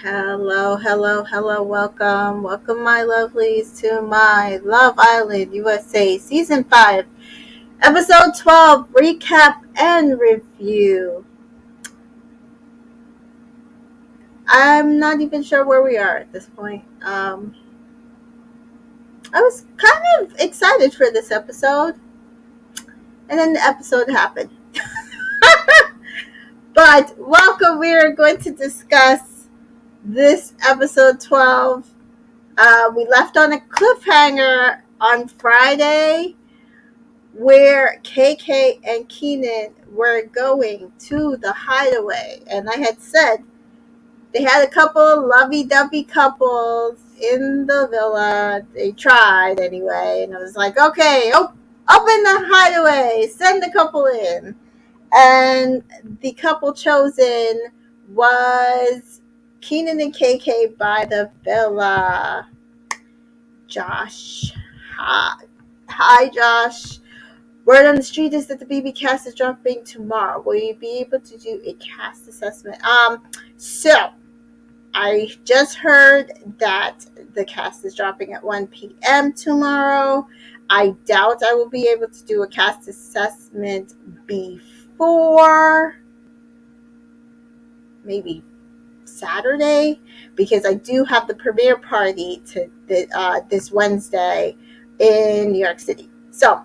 Hello, hello, hello, welcome. Welcome, my lovelies, to my Love Island USA Season 5, Episode 12 Recap and Review. I'm not even sure where we are at this point. I was kind of excited for this episode, and then the episode happened. But welcome, we are going to discuss this episode 12. We left on a cliffhanger on Friday where KK and Keenan were going to the hideaway. And I had said they had a couple lovey-dovey couples in the villa. They tried anyway. And I was like, okay, open the hideaway. Send the couple in. And the couple chosen was Keenan and KK by the villa. Josh. Hi, Josh. Word on the street is that the BB cast is dropping tomorrow. Will you be able to do a cast assessment? So I just heard that the cast is dropping at 1 p.m. tomorrow. I doubt I will be able to do a cast assessment before maybe Saturday, because I do have the premiere party this Wednesday in New York City. So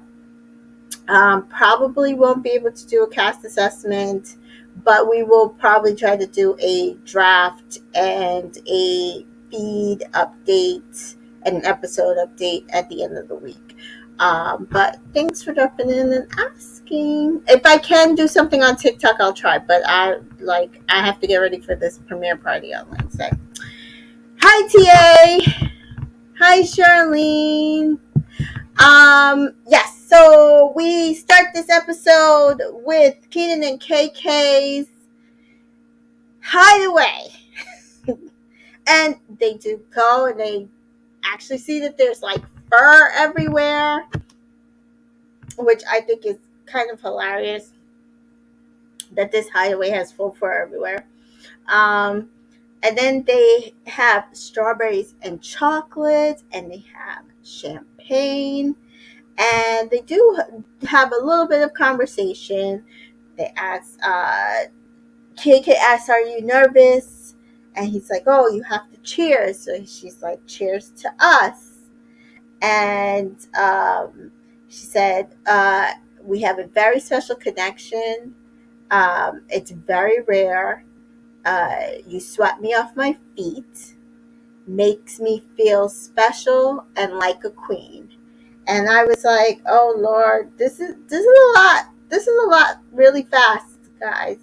probably won't be able to do a cast assessment, but we will probably try to do a draft and a feed update and an episode update at the end of the week. But thanks for dropping in and asking. If I can do something on TikTok, I'll try. But I have to get ready for this premiere party on Wednesday. Hi, TA. Hi, Charlene. Yes. So we start this episode with Keenan and KK's hideaway, and they do go and they actually see that there's like fur everywhere, which I think is kind of hilarious that this hideaway has full fur everywhere. And then they have strawberries and chocolate, and they have champagne, and they do have a little bit of conversation. They ask, KK asks, "Are you nervous?" And he's like, "Oh, you have to cheers." So she's like, "Cheers to us." And she said, "We have a very special connection. It's very rare. You swept me off my feet. Makes me feel special and like a queen." And I was like, "Oh Lord, this is a lot. This is a lot really fast, guys."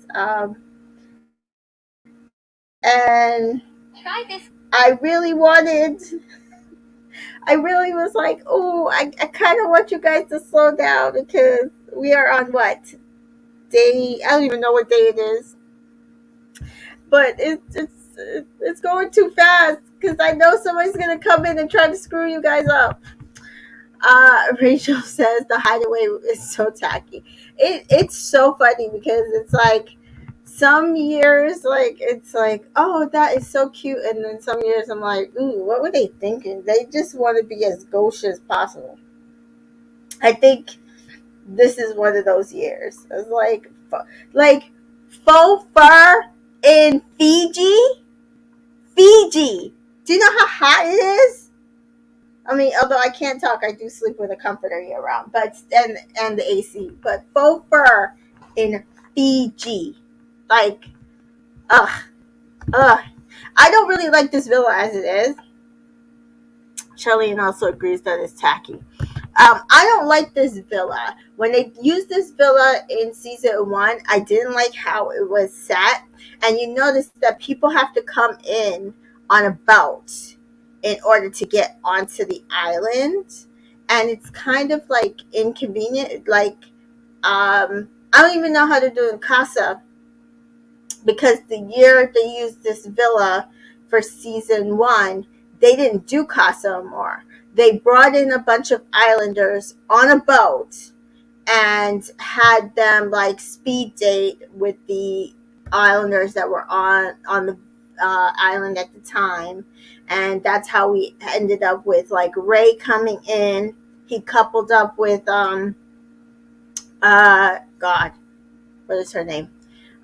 And try this. I really was like, "Oh, I kind of want you guys to slow down, because we are on what day? I don't even know what day it is, but it's going too fast, because I know somebody's gonna come in and try to screw you guys up." Rachel says the hideaway is so tacky. It's so funny, because it's like some years, like it's like, oh, that is so cute, and then some years I'm like, ooh, what were they thinking? They just want to be as gauche as possible. I think this is one of those years. It's like faux fur in Fiji. Fiji. Do you know how hot it is? I mean, although I can't talk, I do sleep with a comforter year round, but and the AC. But faux fur in Fiji, like, ugh, ugh. I don't really like this villa as it is. Charlene also agrees that it's tacky. I don't like this villa. When they used this villa in season 1, I didn't like how it was set. And you notice that people have to come in on a boat in order to get onto the island. And it's kind of like inconvenient. Like, I don't even know how to do in Casa, because the year they used this villa for season 1, they didn't do Casa more. They brought in a bunch of islanders on a boat and had them like speed date with the islanders that were on the island at the time, and that's how we ended up with like Ray coming in. He coupled up with God, what is her name?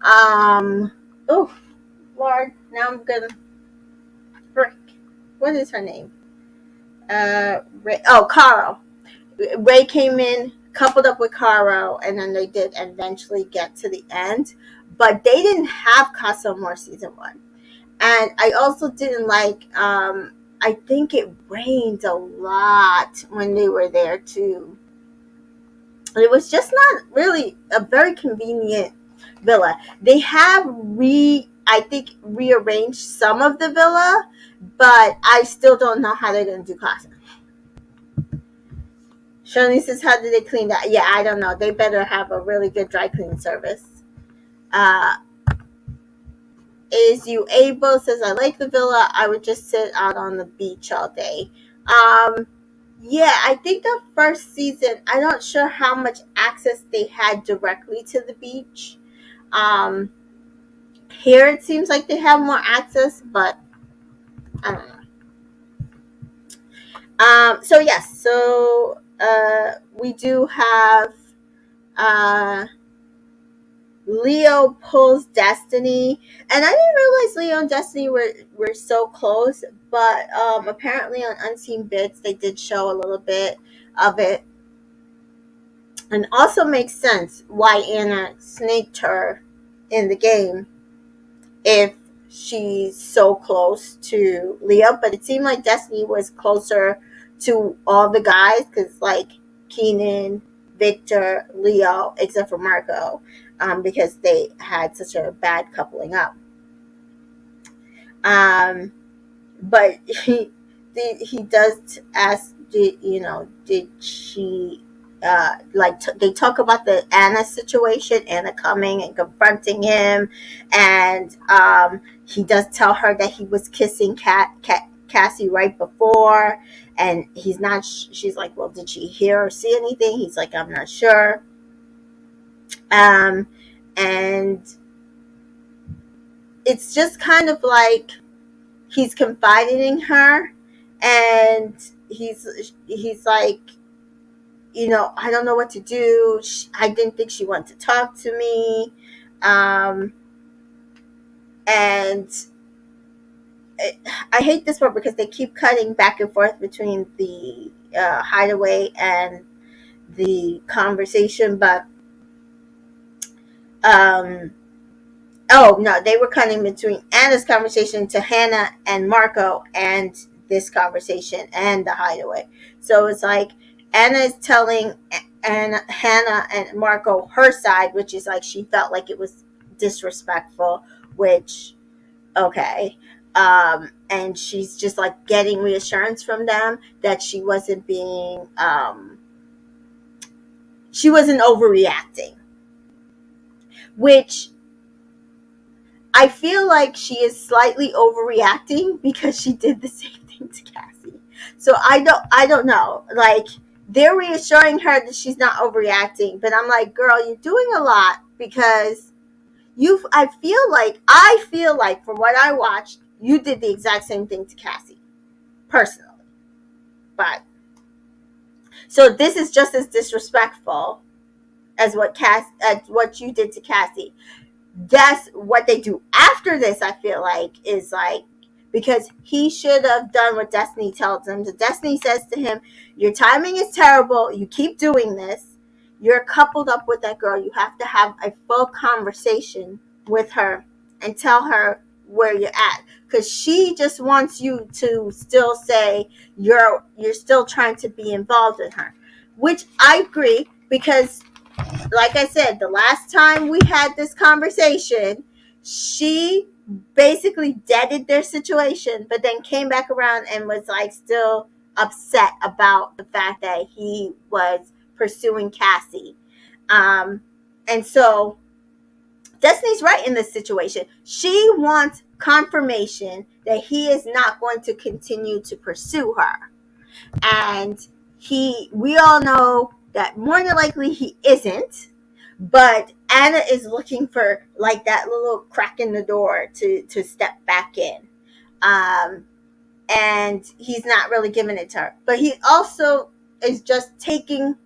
Oh Lord, now I'm gonna frick. What is her name? Ray. Oh, Caro. Ray came in, coupled up with Caro, and then they did eventually get to the end. But they didn't have Casa Amor season one. And I also didn't like, I think it rained a lot when they were there too. It was just not really a very convenient villa. They have I think, rearranged some of the villa, but I still don't know how they're going to do Casa. Shirley says, how did they clean that? Yeah, I don't know. They better have a really good dry cleaning service. Uh, is you able says, I like the villa. I would just sit out on the beach all day. Yeah, I think the first season, I'm not sure how much access they had directly to the beach. Here it seems like they have more access, but I don't know. So yes, so we do have Leo pulls Destiny, and I didn't realize Leo and Destiny were so close, but apparently on Unseen Bits they did show a little bit of it, and also makes sense why Anna snaked her in the game if she's so close to Leo. But it seemed like Destiny was closer to all the guys, because like Keenan, Victor, Leo, except for Marco, because they had such a bad coupling up. But he does ask, did she they talk about the Anna situation, Anna coming and confronting him, and he does tell her that he was kissing Cassie right before, and he's not. She's like, well, did she hear or see anything? He's like, I'm not sure. And it's just kind of like he's confiding in her, and he's like, I don't know what to do. I didn't think she wanted to talk to me. And I hate this part because they keep cutting back and forth between the hideaway and the conversation. But, oh, no, they were cutting between Anna's conversation to Hannah and Marco and this conversation and the hideaway. So it's like, Anna is telling Hannah and Marco her side, which is like she felt like it was disrespectful, which, okay. And she's just like getting reassurance from them that she wasn't overreacting, which I feel like she is slightly overreacting because she did the same thing to Cassie. So I don't know. Like, they're reassuring her that she's not overreacting, but I'm like, girl, you're doing a lot, because I feel like from what I watched, you did the exact same thing to Cassie, personally. But so this is just as disrespectful as what you did to Cassie. That's what they do after this. I feel like is like, because he should have done what Destiny tells him. So Destiny says to him, your timing is terrible. You keep doing this. You're coupled up with that girl. You have to have a full conversation with her and tell her where you're at. Because she just wants you to still say you're still trying to be involved in her. Which I agree, because like I said, the last time we had this conversation, she basically deaded their situation, but then came back around and was like still upset about the fact that he was pursuing Cassie. And so Destiny's right in this situation. She wants confirmation that he is not going to continue to pursue her. And we all know that more than likely he isn't. but Anna is looking for like that little crack in the door to step back in. Um, and he's not really giving it to her. But he also is just taking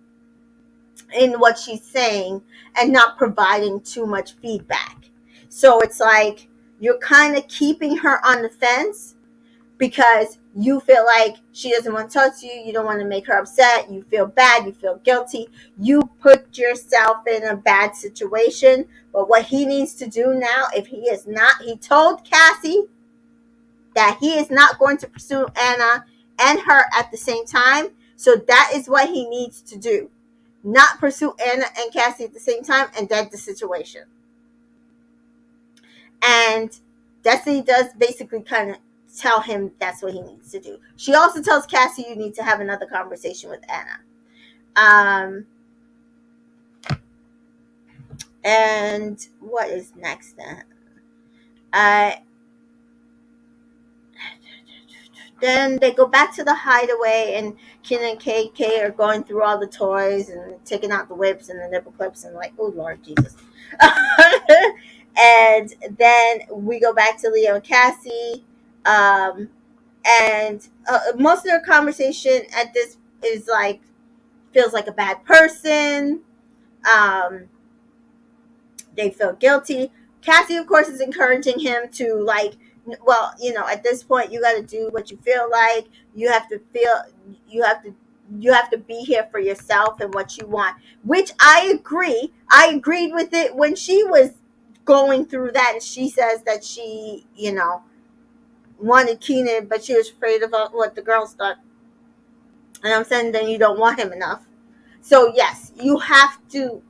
in what she's saying and not providing too much feedback. So it's like you're kind of keeping her on the fence because you feel like she doesn't want to talk to you, you don't want to make her upset, you feel bad, you feel guilty, you put yourself in a bad situation. But what he needs to do now, if he is not, he told Cassie that he is not going to pursue Anna and her at the same time. So that is what he needs to do. Not pursue Anna and Cassie at the same time and dead the situation. And Destiny does basically kind of tell him that's what he needs to do. She also tells Cassie you need to have another conversation with Anna. And what is next then? Then they go back to the hideaway, and Ken and KK are going through all the toys and taking out the whips and the nipple clips, and like, oh Lord Jesus. And then we go back to Leo and Cassie, and most of their conversation at this is like feels like a bad person. Um, they feel guilty. Cassie, of course, is encouraging him to like, well, at this point, you got to do what you feel like. You have to feel, you have to, you have to be here for yourself and what you want. Which I agree. I agreed with it when she was going through that, and she says that she, wanted Keenan, but she was afraid of what the girls thought. And I'm saying then you don't want him enough. So yes, you have to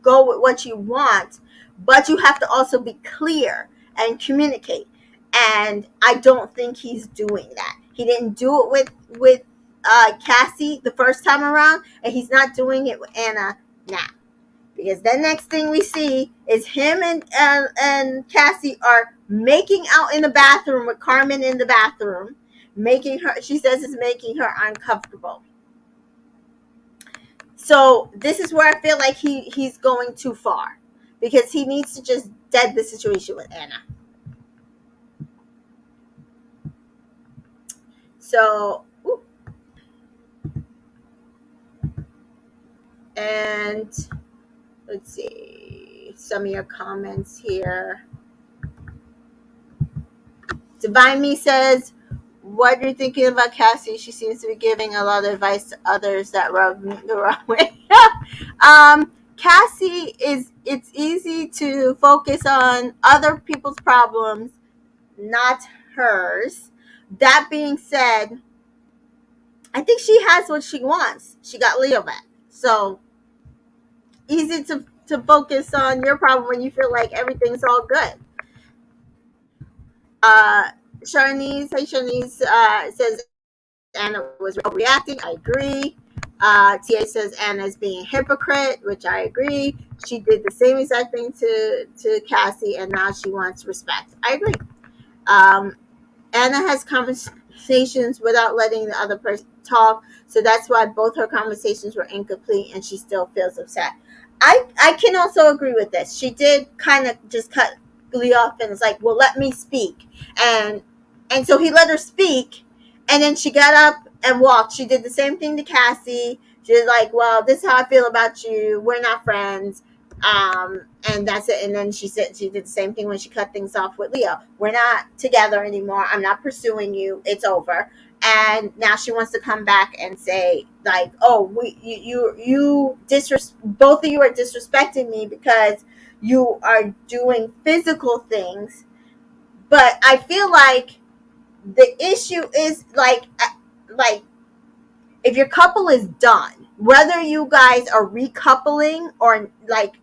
go with what you want, but you have to also be clear and communicate. And I don't think he's doing that. He didn't do it with Cassie the first time around, and he's not doing it with Anna now. Because the next thing we see is him and Cassie are making out in the bathroom with Carmen in the bathroom, making her. She says it's making her uncomfortable. So this is where I feel like he's going too far, because he needs to just dead the situation with Anna. So, and let's see some of your comments here. Divine Me says, what are you thinking about Cassie? She seems to be giving a lot of advice to others that rub the wrong way. Cassie it's easy to focus on other people's problems, not hers. That being said, I think she has what she wants. She got Leo back. So easy to focus on your problem when you feel like everything's all good. Uh Sharnice, hey Sharnice, says Anna was reacting. I agree. TA says Anna's being a hypocrite, which I agree. She did the same exact thing to Cassie, and now she wants respect. I agree. Um, Anna has conversations without letting the other person talk, so that's why both her conversations were incomplete, and she still feels upset. I can also agree with this. She did kind of just cut Lee off, and it's like, well, let me speak, and so he let her speak, and then she got up and walked. She did the same thing to Cassie. She was like, well, this is how I feel about you. We're not friends. And that's it. And then she said she did the same thing when she cut things off with Leo. We're not together anymore. I'm not pursuing you. It's over. And now she wants to come back and say, like, oh, both of you are disrespecting me because you are doing physical things. But I feel like the issue is like if your couple is done, whether you guys are recoupling or like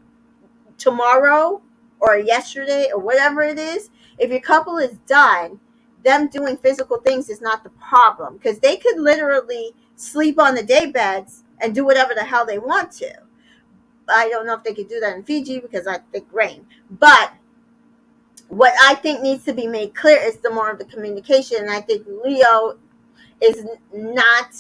tomorrow or yesterday or whatever it is, if your couple is done, them doing physical things is not the problem, because they could literally sleep on the day beds and do whatever the hell they want to. I don't know if they could do that in Fiji because I think rain. But what I think needs to be made clear is the more of the communication. And I think Leo is not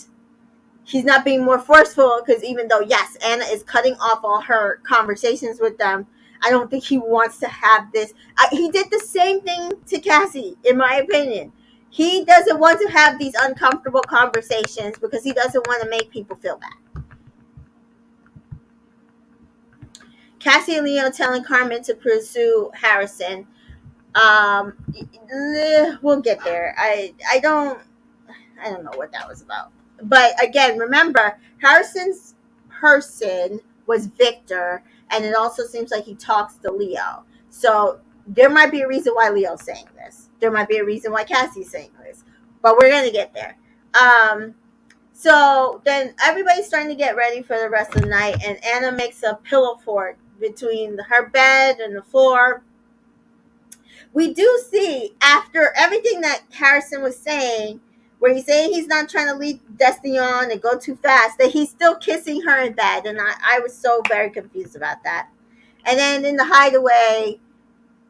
he's not being more forceful, because even though, yes, Anna is cutting off all her conversations with them, I don't think he wants to have this. He did the same thing to Cassie, in my opinion. He doesn't want to have these uncomfortable conversations because he doesn't want to make people feel bad. Cassie and Leo telling Carmen to pursue Harrison. Um, we'll get there. I don't know what that was about. But again, remember, Harrison's person was Victor, and it also seems like he talks to Leo. So there might be a reason why Leo's saying this. There might be a reason why Cassie's saying this. But we're gonna get there. So then everybody's starting to get ready for the rest of the night, and Anna makes a pillow fort between her bed and the floor. We do see, after everything that Harrison was saying, where he's saying he's not trying to lead Destiny on and go too fast, that he's still kissing her in bed. And I was so very confused about that. And then in the hideaway,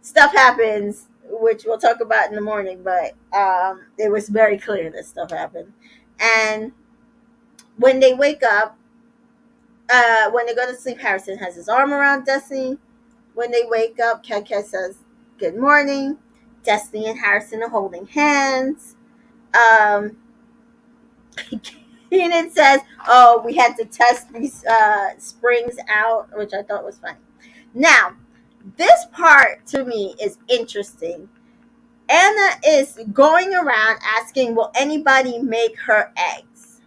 stuff happens, which we'll talk about in the morning, but it was very clear that stuff happened. And when they wake up, when they go to sleep, Harrison has his arm around Destiny. When they wake up, Kat says, "Good morning." Destiny and Harrison are holding hands. Keenan says, "Oh, we had to test these springs out," which I thought was funny. Now, this part to me is interesting. Anna is going around asking, will anybody make her eggs?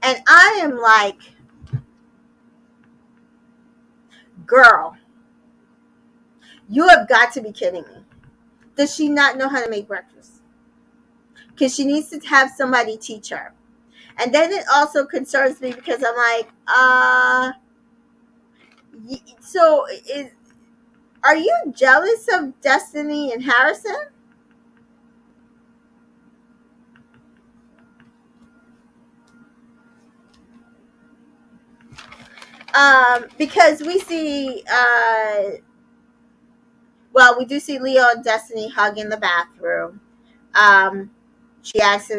And I am like, girl, you have got to be kidding me. Does she not know how to make breakfast? Because she needs to have somebody teach her. And then it also concerns me because I'm like, so are you jealous of Destiny and Harrison? Because we see, we do see Leo and Destiny hug in the bathroom. She asks,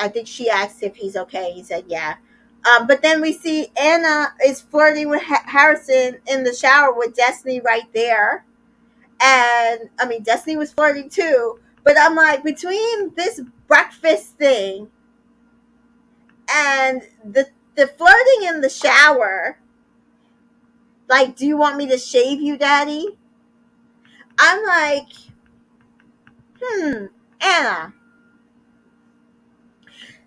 I think she asked if he's okay. He said, yeah. But then we see Anna is flirting with Harrison in the shower with Destiny right there. And I mean, Destiny was flirting too. But I'm like, between this breakfast thing and the flirting in the shower, like, do you want me to shave you, Daddy? I'm like, Anna,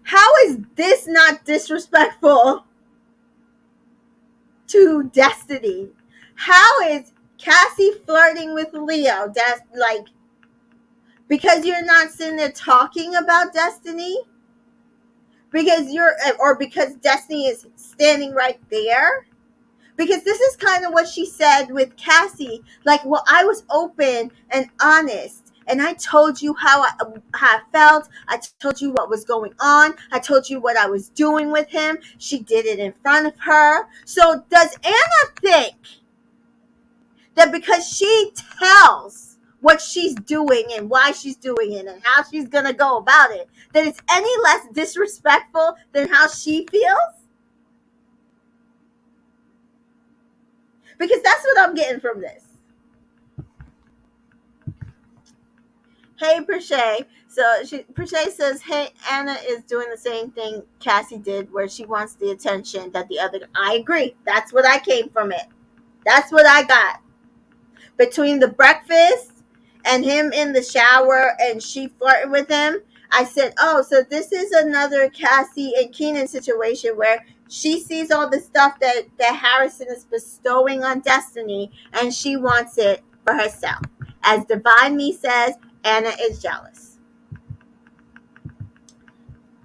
how is this not disrespectful to Destiny? How is Cassie flirting with Leo? Like, because you're not sitting there talking about Destiny? Because Destiny is standing right there? Because this is kind of what she said with Cassie. Like, well, I was open and honest. And I told you how I felt. I told you what was going on. I told you what I was doing with him. She did it in front of her. So does Anna think that because she tells what she's doing and why she's doing it and how she's going to go about it, that it's any less disrespectful than how she feels? Because that's what I'm getting from this. Hey, Prishay. So Prishay says, hey, Anna is doing the same thing Cassie did, where she wants the attention that the other. I agree. That's what I came from it. That's what I got. Between the breakfast and him in the shower and she flirting with him, I said, oh, so this is another Cassie and Keenan situation where she sees all the stuff that Harrison is bestowing on Destiny and she wants it for herself. As Divine Me says, Anna is jealous.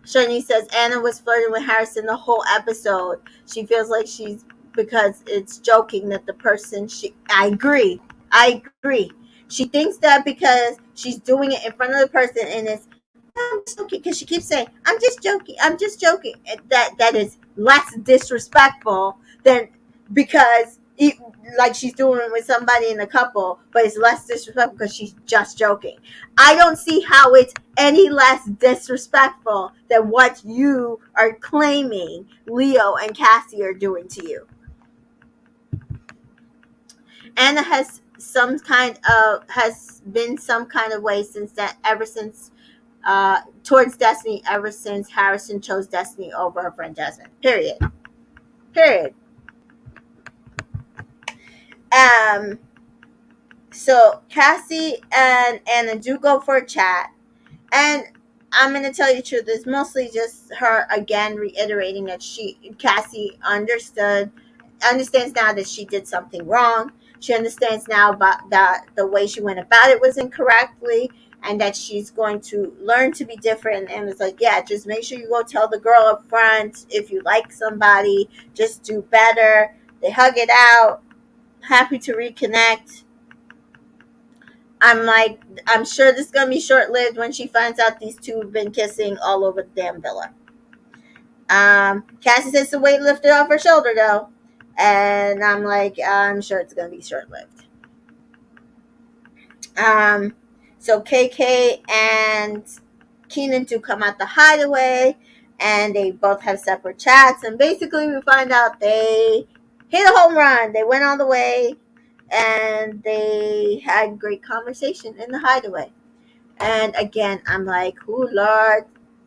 Shani says Anna was flirting with Harrison the whole episode. She feels like she's, because it's joking that the person I agree. She thinks that because she's doing it in front of the person and it's, I'm just joking, because she keeps saying, I'm just joking. That is less disrespectful than, because e- like she's doing it with somebody in a couple, but it's less disrespectful because she's just joking. I don't see how it's any less disrespectful than what you are claiming Leo and Cassie are doing to you. Anna has been some kind of way since that, ever since towards Destiny, ever since Harrison chose Destiny over her friend Jasmine. Period. Period. Um, so Cassie and Anna do go for a chat, and I'm gonna tell you the truth. It's mostly just her again reiterating that Cassie understands now that she did something wrong. She understands now about that the way she went about it was incorrectly, and that she's going to learn to be different. And it's like, yeah, just make sure you go tell the girl up front if you like somebody, just do better. They hug it out, happy to reconnect. I'm like, I'm sure this is gonna be short lived when she finds out these two have been kissing all over the damn villa. Cassie says the weight lifted off her shoulder though, and I'm like, I'm sure it's gonna be short lived. Um, so KK and Keenan do come out the hideaway, and they both have separate chats, and basically we find out they hit a home run. They went all the way, and they had great conversation in the hideaway. And again, I'm like, oh Lord,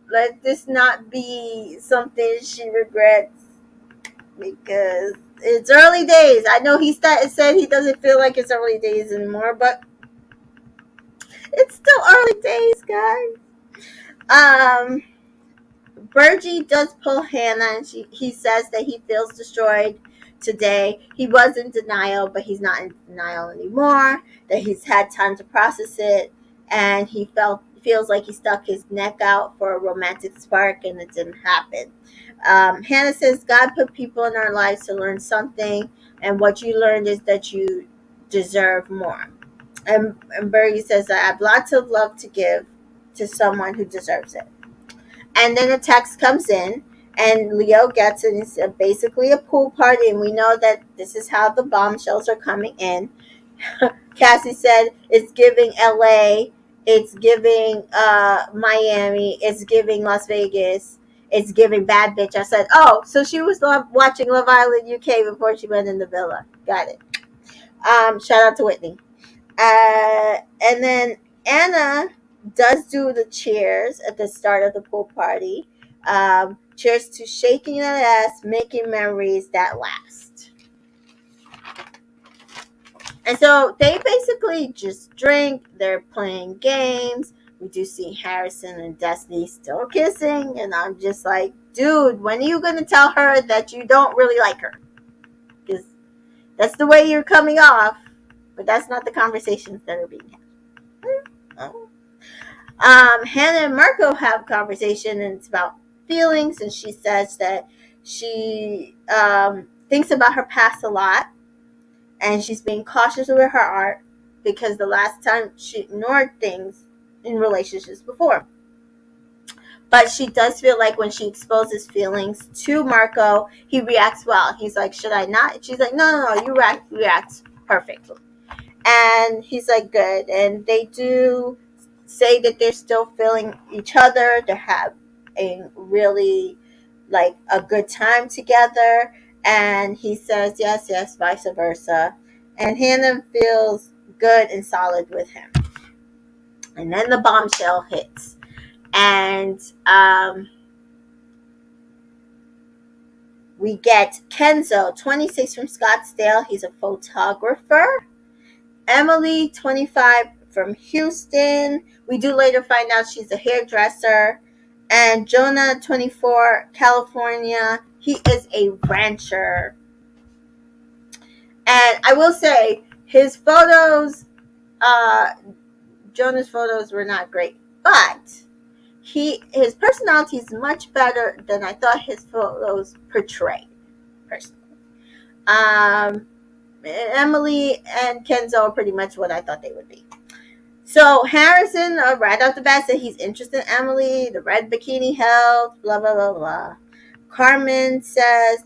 let this not be something she regrets, because it's early days. I know said he doesn't feel like it's early days anymore, but it's still early days, guys. Bergie does pull Hannah, and he says that he feels destroyed today. He was in denial, but he's not in denial anymore. That he's had time to process it, and he feels like he stuck his neck out for a romantic spark, and it didn't happen. Hannah says God put people in our lives to learn something, and what you learned is that you deserve more. And Bergie says, I have lots of love to give to someone who deserves it. And then a text comes in, and Leo gets it. It's basically a pool party, and we know that this is how the bombshells are coming in. Cassie said it's giving LA, it's giving Miami, it's giving Las Vegas, it's giving bad bitch. I said, oh, so she was watching Love Island UK before she went in the villa. Got it. Shout out to Whitney. And then Anna does do the cheers at the start of the pool party. Cheers to shaking that ass, making memories that last. And so they basically just drink. They're playing games. We do see Harrison and Destiny still kissing. And I'm just like, dude, when are you going to tell her that you don't really like her? Because that's the way you're coming off. But that's not the conversations that are being had. Hannah and Marco have a conversation, and it's about feelings. And she says that she thinks about her past a lot. And she's being cautious with her art because the last time she ignored things in relationships before. But she does feel like when she exposes feelings to Marco, he reacts well. He's like, should I not? And she's like, no, you react perfectly. And he's like, good. And they do say that they're still feeling each other. They're having really like a good time together. And he says, yes, vice versa. And Hannah feels good and solid with him. And then the bombshell hits. And we get Kenzo, 26, from Scottsdale. He's a photographer. Emily, 25, from Houston. We do later find out she's a hairdresser. And Jonah, 24, California. He is a rancher. And I will say, his photos, Jonah's photos were not great. But his personality is much better than I thought his photos portrayed, personally. Emily and Kenzo are pretty much what I thought they would be. So Harrison, right off the bat, said he's interested in Emily. The red bikini held, blah, blah, blah, blah. Carmen says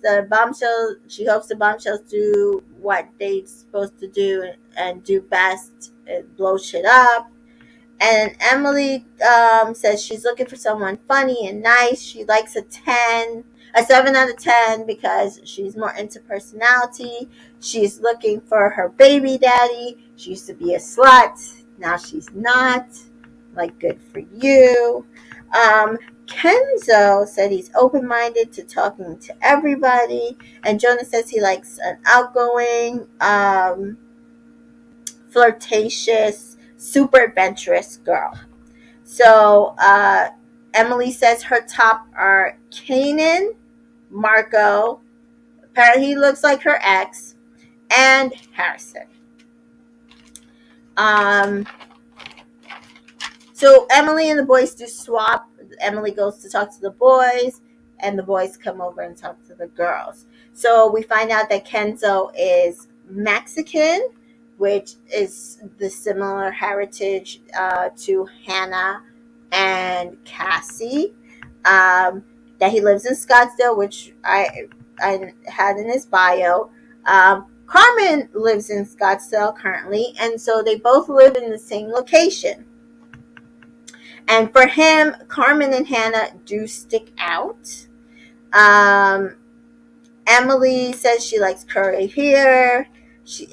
she hopes the bombshells do what they're supposed to do and do best and blow shit up. And Emily says she's looking for someone funny and nice. She likes a 7 out of 10 because she's more into personality. She's looking for her baby daddy. She used to be a slut. Now she's not. Like, good for you. Kenzo said he's open-minded to talking to everybody. And Jonah says he likes an outgoing, flirtatious, super adventurous girl. So Emily says her top are Kanan, Marco, apparently he looks like her ex, and Harrison. So Emily and the boys do swap. Emily goes to talk to the boys, and the boys come over and talk to the girls. So we find out that Kenzo is Mexican, which is the similar heritage to Hannah and Cassie. That he lives in Scottsdale, which I had in his bio. Carmen lives in Scottsdale currently, and so they both live in the same location. And for him, Carmen and Hannah do stick out. Emily says she likes curly hair. She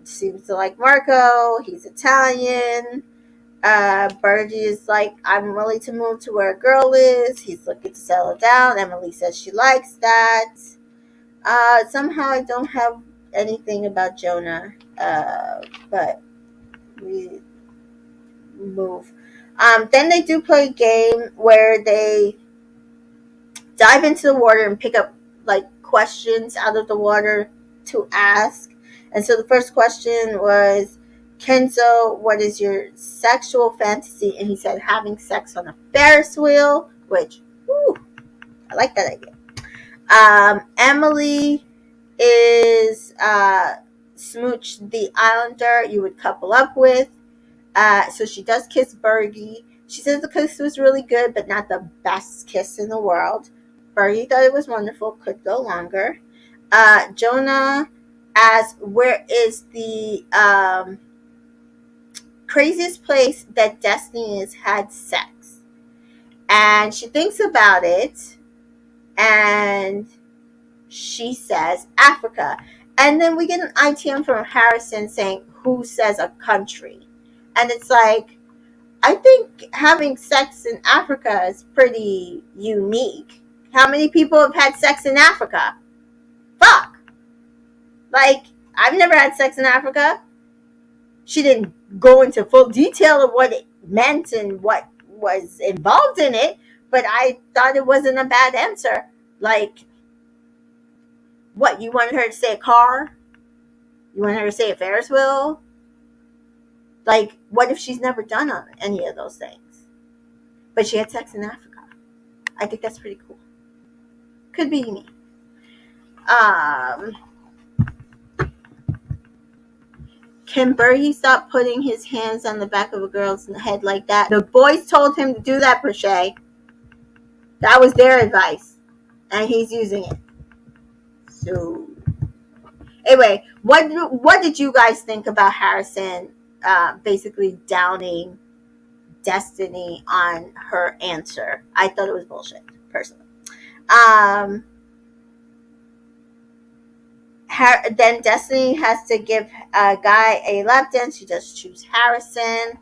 seems to like Marco. He's Italian. Birdie is like, I'm willing to move to where a girl is. He's looking to settle down. Emily says she likes that. Somehow I don't have anything about Jonah, but we move. Then they do play a game where they dive into the water and pick up like questions out of the water to ask. And so the first question was, Kenzo, what is your sexual fantasy? And he said having sex on a Ferris wheel, which, whew, I like that idea. Emily is Smooch the Islander you would couple up with. So she does kiss Bergie. She says the kiss was really good, but not the best kiss in the world. Bergie thought it was wonderful, could go longer. Jonah asks, where is the craziest place that Destiny has had sex? And she thinks about it, and she says Africa. And then we get an ITM from Harrison saying, who says a country? And it's like, I think having sex in Africa is pretty unique. How many people have had sex in Africa? Fuck. Like, I've never had sex in Africa. She didn't go into full detail of what it meant and what was involved in it, but I thought it wasn't a bad answer. Like, what, you wanted her to say a car? You wanted her to say a Ferris wheel? Like, what if she's never done any of those things? But she had sex in Africa. I think that's pretty cool. Could be me. Can Bergie stop putting his hands on the back of a girl's head like that? The boys told him to do that, Prochet. That was their advice. And he's using it. So, anyway, what did you guys think about Harrison basically downing Destiny on her answer? I thought it was bullshit, personally. Then Destiny has to give a guy a lap dance. She does choose Harrison.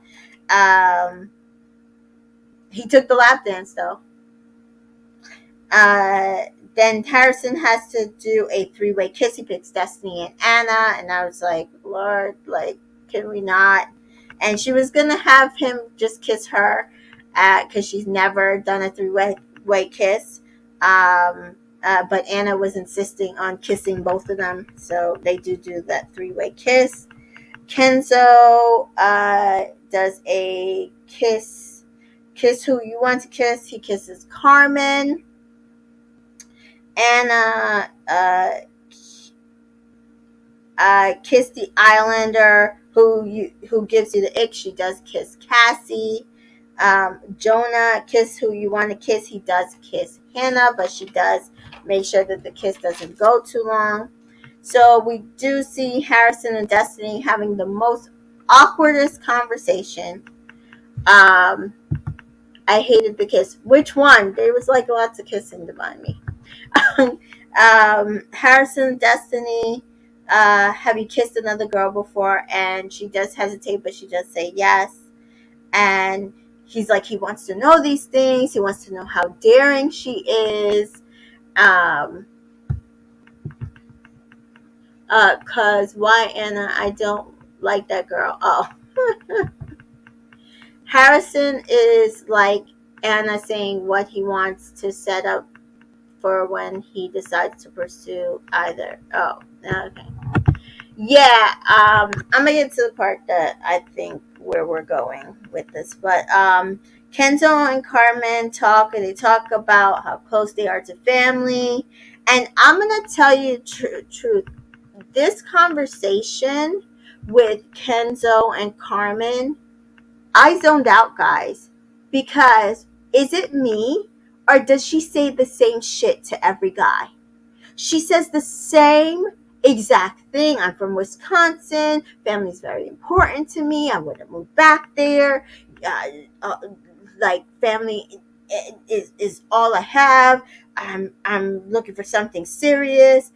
He took the lap dance, though. Then Harrison has to do a 3-way kiss. He picks Destiny and Anna, and I was like, Lord, like, can we not? And she was gonna have him just kiss her, because she's never done a 3-way kiss. But Anna was insisting on kissing both of them, so they do that 3-way kiss. Kenzo does a kiss who you want to kiss. He kisses Carmen. Anna kiss the Islander who gives you the ick. She does kiss Cassie. Jonah, kiss who you want to kiss. He does kiss Hannah, but she does make sure that the kiss doesn't go too long. So we do see Harrison and Destiny having the most awkwardest conversation. I hated the kiss. Which one? There was like lots of kissing behind me. Harrison, Destiny, have you kissed another girl before? And she does hesitate, but she does say yes. And he's like, he wants to know these things. He wants to know how daring she is. Cause why, Anna? I don't like that girl. Oh, Harrison is like Anna saying what he wants to set up for when he decides to pursue either. Oh, okay. Yeah, I'm gonna get to the part that I think where we're going with this, but Kenzo and Carmen talk, and they talk about how close they are to family, and I'm gonna tell you the truth. This conversation with Kenzo and Carmen, I zoned out, guys, because is it me or does she say the same shit to every guy? She says the same exact thing. I'm from Wisconsin. Family's very important to me. I wouldn't move back there. Uh, uh, like family is all I have. I'm looking for something serious.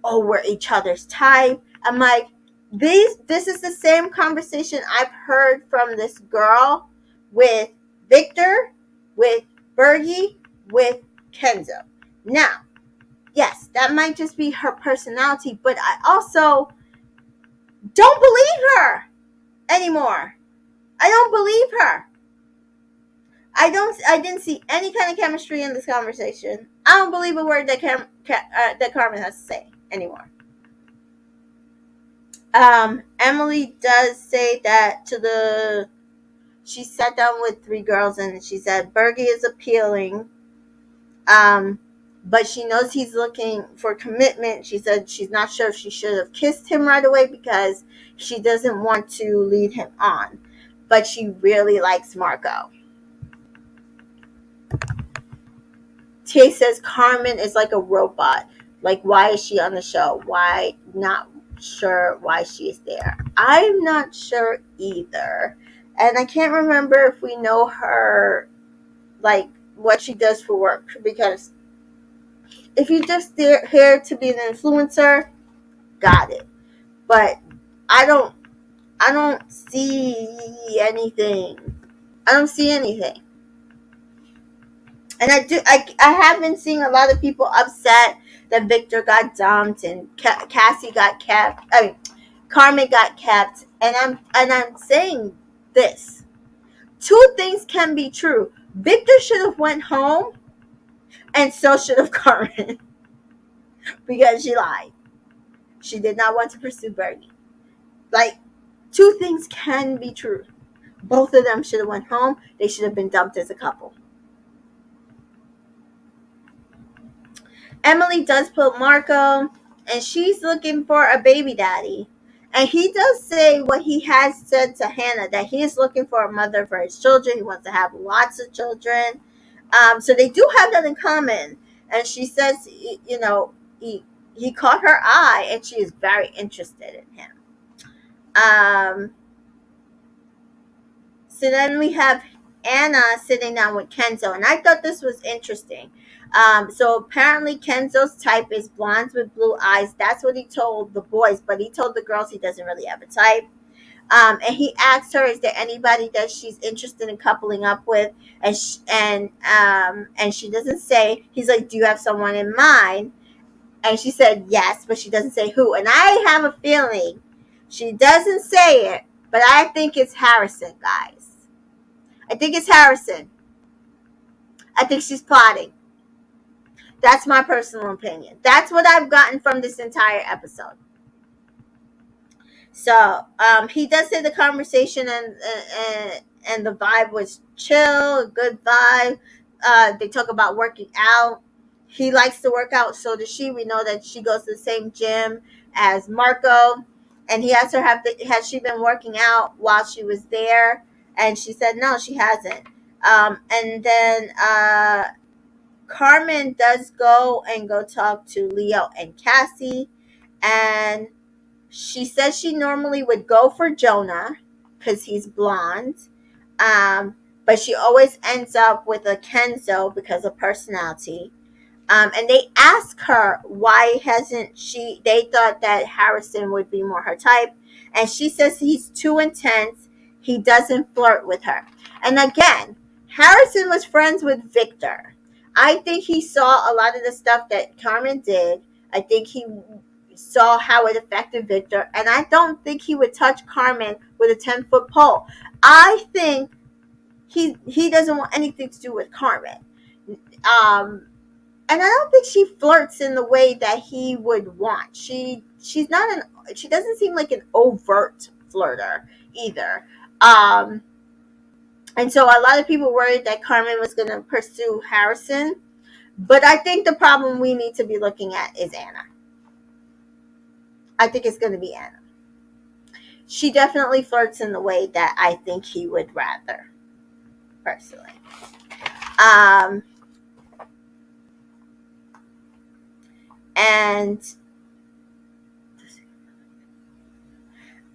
Oh, we're each other's type. I'm like, this is the same conversation I've heard from this girl with Victor, with Bergie, with Kenzo. Now, yes, that might just be her personality, but I also don't believe her anymore. I don't believe her. I didn't see any kind of chemistry in this conversation. I don't believe a word that that Carmen has to say anymore. Emily does say that she sat down with three girls and she said Bergie is appealing. But she knows he's looking for commitment. She said she's not sure if she should have kissed him right away because she doesn't want to lead him on. But she really likes Marco. Tay says Carmen is like a robot. Like, why is she on the show? Why not sure why she's there? I'm not sure either. And I can't remember if we know her, like, what she does for work. Because if you just here to be an influencer, got it. But I don't see anything. I don't see anything. And I have been seeing a lot of people upset that Victor got dumped and Cassie got kept. I mean, Carmen got kept. And I'm saying this. Two things can be true. Victor should have went home, and so should have Carmen. Because she lied. She did not want to pursue Bernie. Like, two things can be true. Both of them should have went home. They should have been dumped as a couple. Emily does put Marco, and she's looking for a baby daddy. And he does say what he has said to Hannah, that he is looking for a mother for his children. He wants to have lots of children. So they do have that in common. And she says, you know, he caught her eye, and she is very interested in him. So then we have Anna sitting down with Kenzo, and I thought this was interesting. So apparently Kenzo's type is blondes with blue eyes. That's what he told the boys, but he told the girls he doesn't really have a type. And he asked her, "Is there anybody that she's interested in coupling up with?" And she doesn't say. He's like, "Do you have someone in mind?" And she said yes, but she doesn't say who. And I have a feeling she doesn't say it, but I think it's Harrison, guys. I think it's Harrison. I think she's plotting. That's my personal opinion. That's what I've gotten from this entire episode. So he does say the conversation and the vibe was chill, a good vibe. They talk about working out. He likes to work out, so does she. We know that she goes to the same gym as Marco, and he asked her, has she been working out while she was there? And she said no, she hasn't. And then Carmen does go talk to Leo and Cassie, and she says she normally would go for Jonah because he's blonde, um, but she always ends up with a Kenzo because of personality. And they ask her why hasn't she. They thought that Harrison would be more her type, and she says he's too intense. He doesn't flirt with her. And again, Harrison was friends with Victor. I think he saw a lot of the stuff that Carmen did. I think he saw how it affected Victor, and I don't think he would touch Carmen with a 10-foot pole. I think he doesn't want anything to do with Carmen. And I don't think she flirts in the way that he would want. She doesn't seem like an overt flirter either. Um, and so a lot of people worried that Carmen was going to pursue Harrison, but I think the problem we need to be looking at is Anna. I think it's going to be Anna. She definitely flirts in the way that I think he would rather, personally.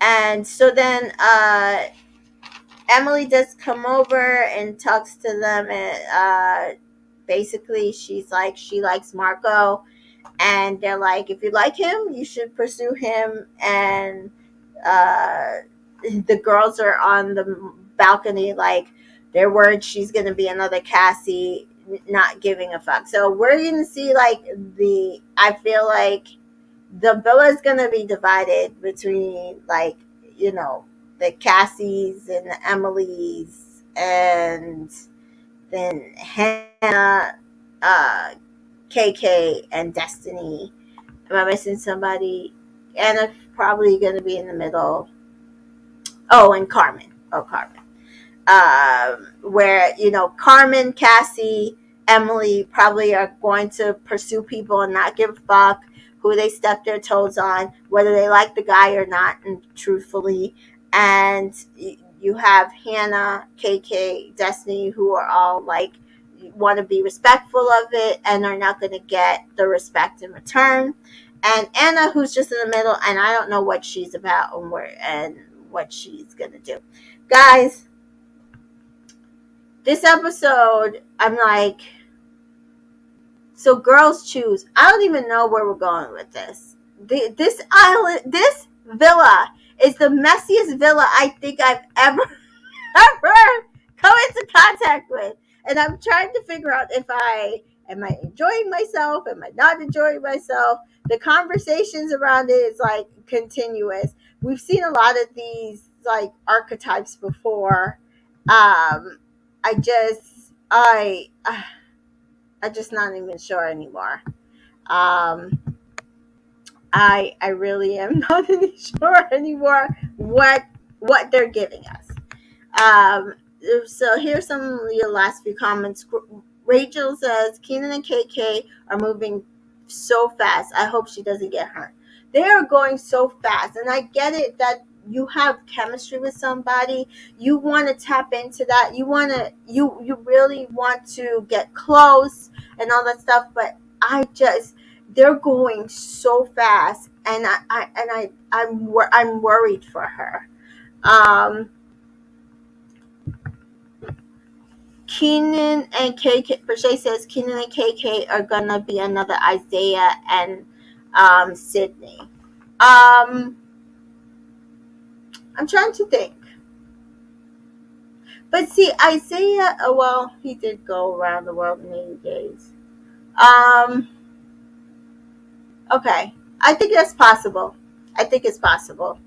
And so then Emily does come over and talks to them, and basically she's like, she likes Marco, and they're like, if you like him, you should pursue him. And the girls are on the balcony, like, they're worried she's gonna be another Cassie, not giving a fuck. So we're gonna see, like, I feel like the villa is gonna be divided between, like, the Cassies and the Emilys, and then Hannah, KK, and Destiny. Am I missing somebody? Anna's probably going to be in the middle. Oh, and Carmen. Carmen. Where, Carmen, Cassie, Emily probably are going to pursue people and not give a fuck who they step their toes on, whether they like the guy or not, and truthfully. And you have Hannah, KK, Destiny, who are all like, want to be respectful of it and are not going to get the respect in return. And Anna, who's just in the middle, and I don't know what she's about and what she's going to do. Guys, this episode, I'm like, so girls choose. I don't even know where we're going with this. This villa is the messiest villa I think I've ever come into contact with. And I'm trying to figure out am I enjoying myself? Am I not enjoying myself? The conversations around it is like continuous. We've seen a lot of these like archetypes before. I'm just not even sure anymore. I really am not even sure anymore what they're giving us. So here's some of your last few comments. Rachel says Keenan and KK are moving so fast. I hope she doesn't get hurt. They are going so fast, and I get it that you have chemistry with somebody. You want to tap into that. You really want to get close and all that stuff. But they're going so fast, and I'm worried for her. Keenan and KK, Brashay says Keenan and KK are gonna be another Isaiah and Sydney. I'm trying to think. But see, Isaiah, well, he did go around the world in 80 days. Okay. I think that's possible. I think it's possible.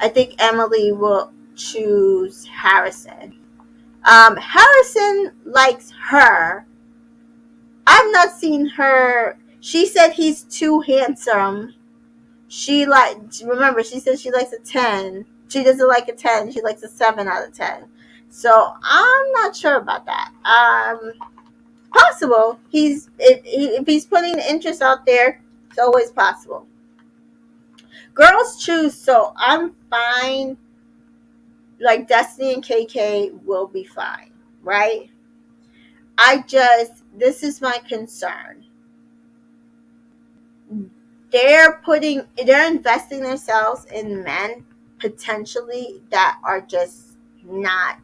I think Emily will choose Harrison. Harrison likes her. I've not seen her. She said he's too handsome. Remember, she said she likes a 10. She doesn't like a 10. She likes a 7 out of 10. So I'm not sure about that. Possible. If he's putting the interest out there, it's always possible. Girls choose, so I'm fine like Destiny and KK will be fine, right? This is my concern. They're investing themselves in men potentially that are just not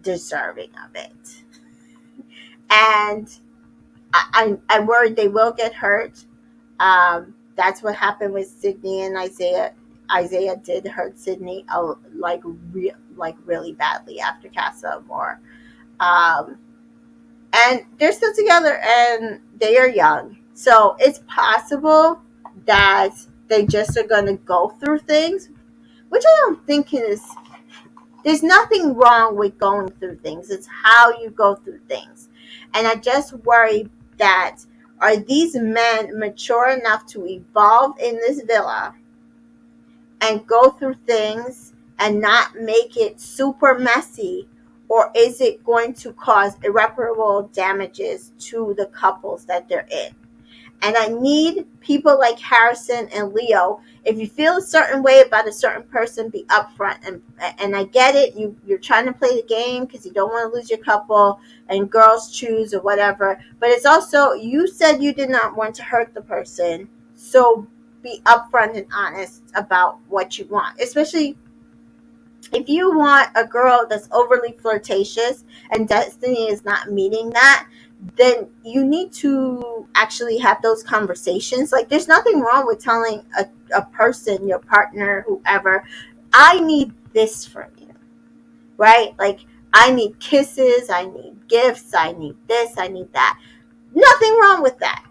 deserving of it. And I'm worried they will get hurt. That's what happened with Sydney and Isaiah. Isaiah did hurt Sydney like really badly after Casa Amor. Um, and they're still together and they are young. So it's possible that they just are going to go through things, which I don't think is. There's nothing wrong with going through things. It's how you go through things. And I just worry that are these men mature enough to evolve in this villa and go through things and not make it super messy, or is it going to cause irreparable damages to the couples that they're in? And I need people like Harrison and Leo. If you feel a certain way about a certain person, be upfront. And I get it. You're trying to play the game because you don't want to lose your couple and girls choose or whatever. But it's also, you said you did not want to hurt the person. So be upfront and honest about what you want. Especially if you want a girl that's overly flirtatious and Destiny is not meeting that, then you need to actually have those conversations. Like, there's nothing wrong with telling a person, your partner, whoever, I need this from you, right? Like, I need kisses, I need gifts, I need this, I need that. Nothing wrong with that.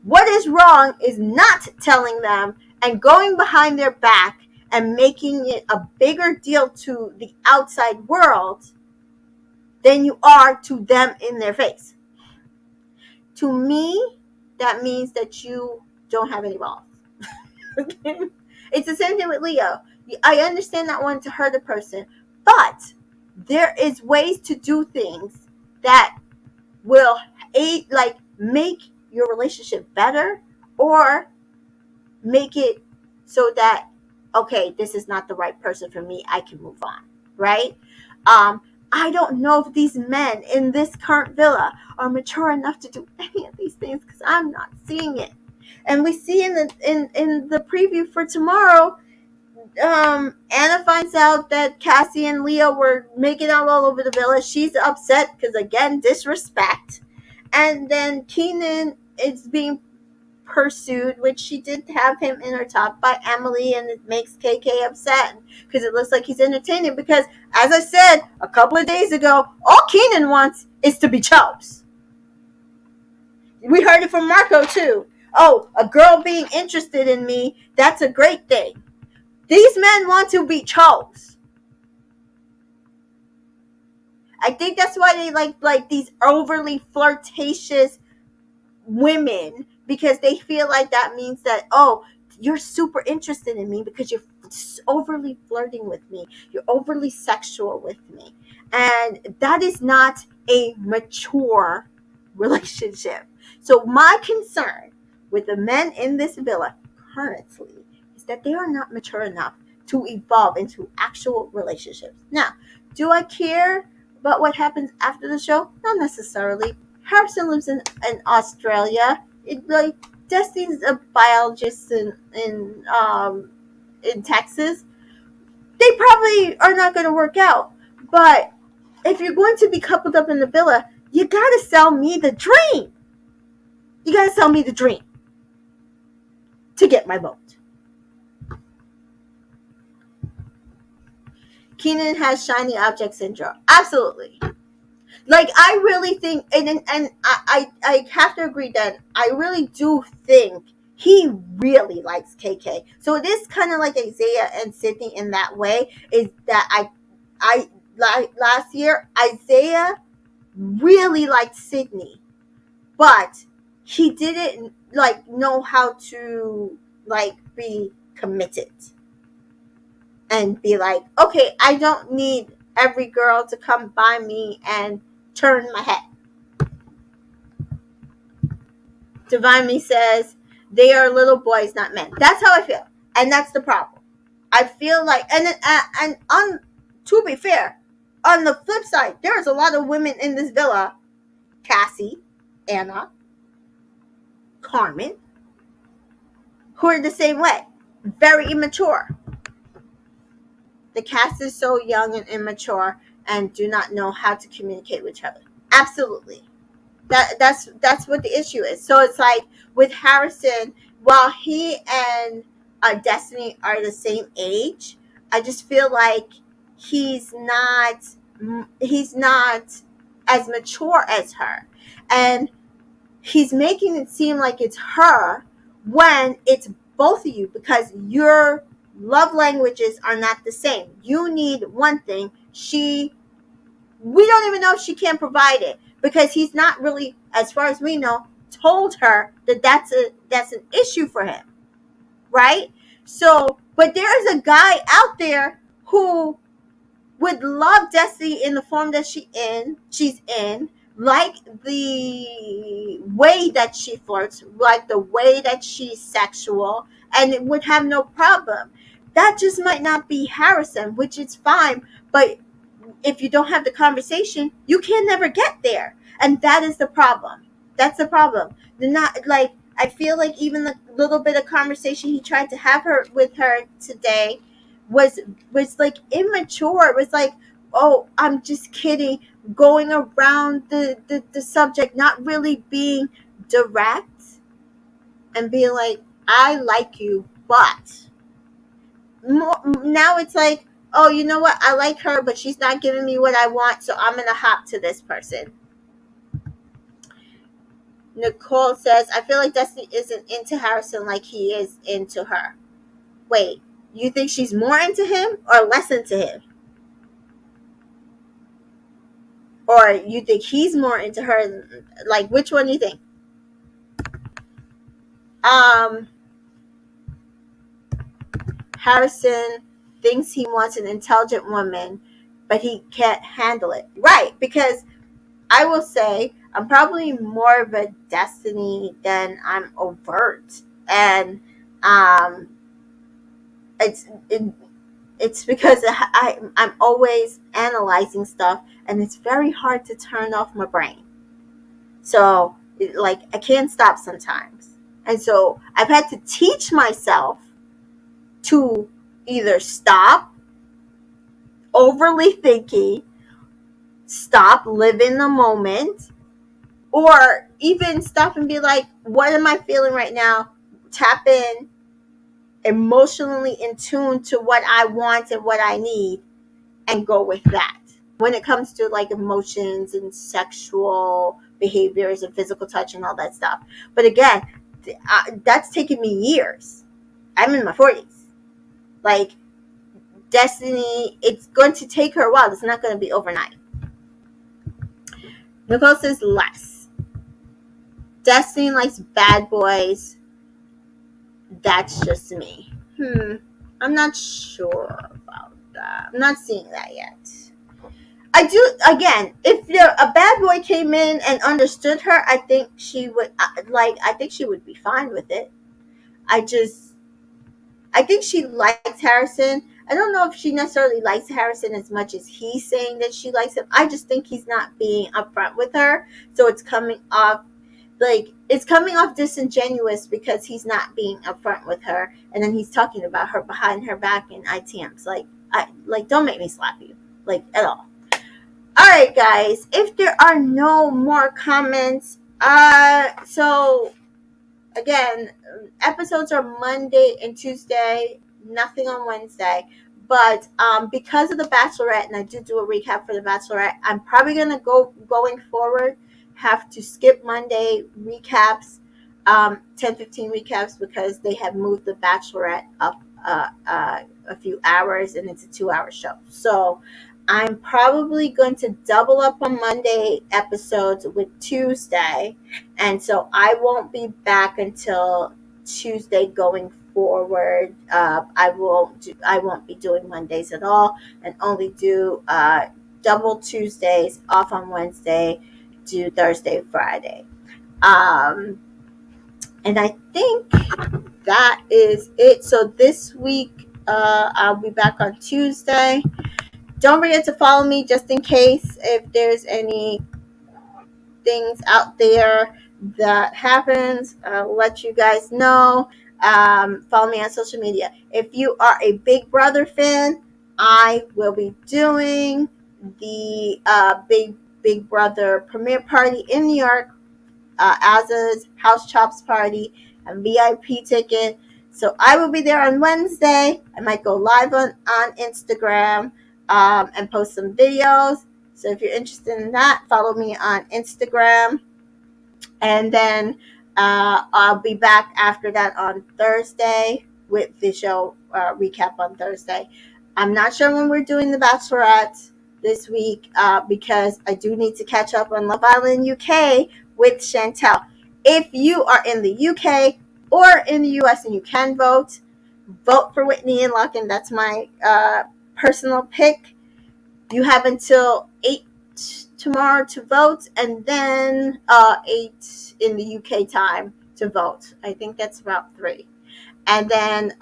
What is wrong is not telling them and going behind their back and making it a bigger deal to the outside world than you are to them in their face. To me, that means that you don't have any balls. Okay? It's the same thing with Leo. I understand not wanting to hurt a person, but there is ways to do things that will make your relationship better, or make it so that, okay, this is not the right person for me, I can move on, right? I don't know if these men in this current villa are mature enough to do any of these things, because I'm not seeing it. And we see in the preview for tomorrow, Anna finds out that Cassie and Leo were making out all over the villa. She's upset because, again, disrespect. And then Keenan is being pursued, which she did have him in her top, by Emily, and it makes KK upset because it looks like he's entertaining. Because, as I said a couple of days ago, all Keenan wants is to be chose. We heard it from Marco too. Oh, a girl being interested in me, that's a great thing. These men want to be chose. I think that's why they like these overly flirtatious women, because they feel like that means that, oh, you're super interested in me because you're overly flirting with me, you're overly sexual with me. And that is not a mature relationship. So my concern with the men in this villa currently is that they are not mature enough to evolve into actual relationships. Now, do I care about what happens after the show? Not necessarily. Harrison lives in Australia. Destiny's a biologist in Texas. They probably are not going to work out. But if you're going to be coupled up in the villa, you got to sell me the dream. You got to sell me the dream to get my vote. Keenan has shiny object syndrome. Absolutely. Like, I really think, and I have to agree that I really do think he really likes KK. So it is kind of like Isaiah and Sydney in that way, is that I like last year, Isaiah really liked Sydney, but he didn't know how to be committed and be like, okay, I don't need every girl to come by me and turn my head. Divine Me says they are little boys, not men. That's how I feel, and that's the problem. I feel like, and on to be fair, on the flip side, there's a lot of women in this villa. Cassie, Anna, Carmen, who are the same way, very immature. The cast is so young and immature and do not know how to communicate with each other. Absolutely. That's what the issue is. So it's like with Harrison, while he and Destiny are the same age, I just feel like he's not he's not as mature as her, and he's making it seem like it's her when it's both of you, because your love languages are not the same. You need one thing, we don't even know if she can provide it, because he's not really, as far as we know, told her that that's an issue for him, right? So, but there is a guy out there who would love Destiny in the form that she's in, like the way that she flirts, like the way that she's sexual, and it would have no problem. That just might not be Harrison, which is fine, but if you don't have the conversation, you can never get there. And that is the problem. That's the problem. They're not like, I feel like even the little bit of conversation he tried to have her with her today was like immature. It was like, oh, I'm just kidding, going around the subject, not really being direct and being like, I like you, but now it's like, oh, you know what? I like her, but she's not giving me what I want, so I'm going to hop to this person. Nicole says, I feel like Destiny isn't into Harrison like he is into her. Wait, you think she's more into him or less into him? Or you think he's more into her? Like, which one do you think? Harrison thinks he wants an intelligent woman, but he can't handle it. Right, because I will say I'm probably more of a Destiny than I'm overt, and um, it's it, it's because I'm always analyzing stuff, and it's very hard to turn off my brain. So like I can't stop sometimes, and so I've had to teach myself to either stop overly thinking, stop living the moment, or even stop and be like, what am I feeling right now? Tap in, emotionally in tune to what I want and what I need, and go with that. When it comes to like emotions and sexual behaviors and physical touch and all that stuff. But again, that's taken me years. I'm in my 40s. Like, Destiny, it's going to take her a while. It's not going to be overnight. Nicole says less. Destiny likes bad boys. That's just me. I'm not sure about that. I'm not seeing that yet. I do, again, if a bad boy came in and understood her, I think she would, I think she would be fine with it. I think she likes Harrison. I don't know if she necessarily likes Harrison as much as he's saying that she likes him. I just think he's not being upfront with her. So it's coming off disingenuous because he's not being upfront with her, and then he's talking about her behind her back in ITMs. Don't make me slap you, like, at all. All right, guys. If there are no more comments, so again, episodes are Monday and Tuesday, nothing on Wednesday. But because of the Bachelorette, and I do a recap for the Bachelorette, I'm probably gonna going forward have to skip Monday recaps, 10-15 recaps, because they have moved the Bachelorette up a few hours, and it's a 2-hour show. So I'm probably going to double up on Monday episodes with Tuesday, and so I won't be back until Tuesday going forward. I won't be doing Mondays at all, and only do double Tuesdays, off on Wednesday, do Thursday, Friday. And I think that is it. So this week, I'll be back on Tuesday. Don't forget to follow me just in case if there's any things out there that happens. I'll let you guys know. Follow me on social media. If you are a Big Brother fan, I will be doing the Big Brother premiere party in New York, Az's House Chops party and VIP ticket. So I will be there on Wednesday. I might go live on Instagram and post some videos. So if you're interested in that, follow me on Instagram. And then I'll be back after that on Thursday with the show recap on Thursday. I'm not sure when we're doing The Bachelorette this week because I do need to catch up on Love Island UK with Chantel. If you are in the UK or in the US and you can vote, vote for Whitney and Larkin. That's my personal pick. You have until 8 tomorrow to vote, and then 8 in the UK time to vote. I think that's about 3. And then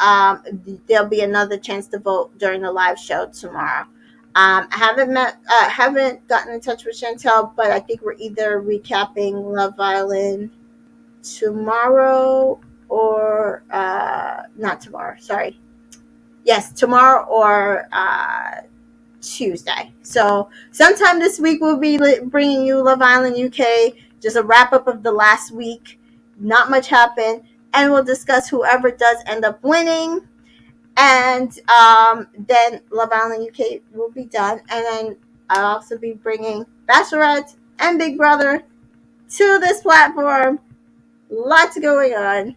there'll be another chance to vote during the live show tomorrow. Haven't gotten in touch with Chantel, but I think we're either recapping Love Island tomorrow or not tomorrow. Sorry, yes, tomorrow or Tuesday. So sometime this week we'll be bringing you Love Island UK, just a wrap up of the last week. Not much happened, and we'll discuss whoever does end up winning. And then Love Island UK will be done, and then I'll also be bringing Bachelorette and Big Brother to this platform. Lots going on.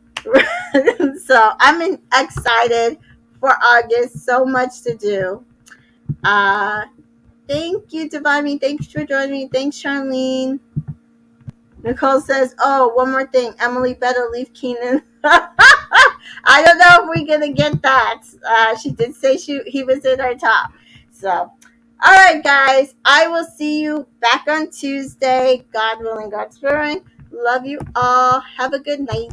So I'm excited for August. So much to do. Thank you, Divine. Thanks for joining me. Thanks, Charlene. Nicole says, "Oh, one more thing. Emily better leave Keenan." I don't know if we're gonna get that. She did say he was in our top. So, all right, guys. I will see you back on Tuesday. God willing, God sparing. Love you all. Have a good night.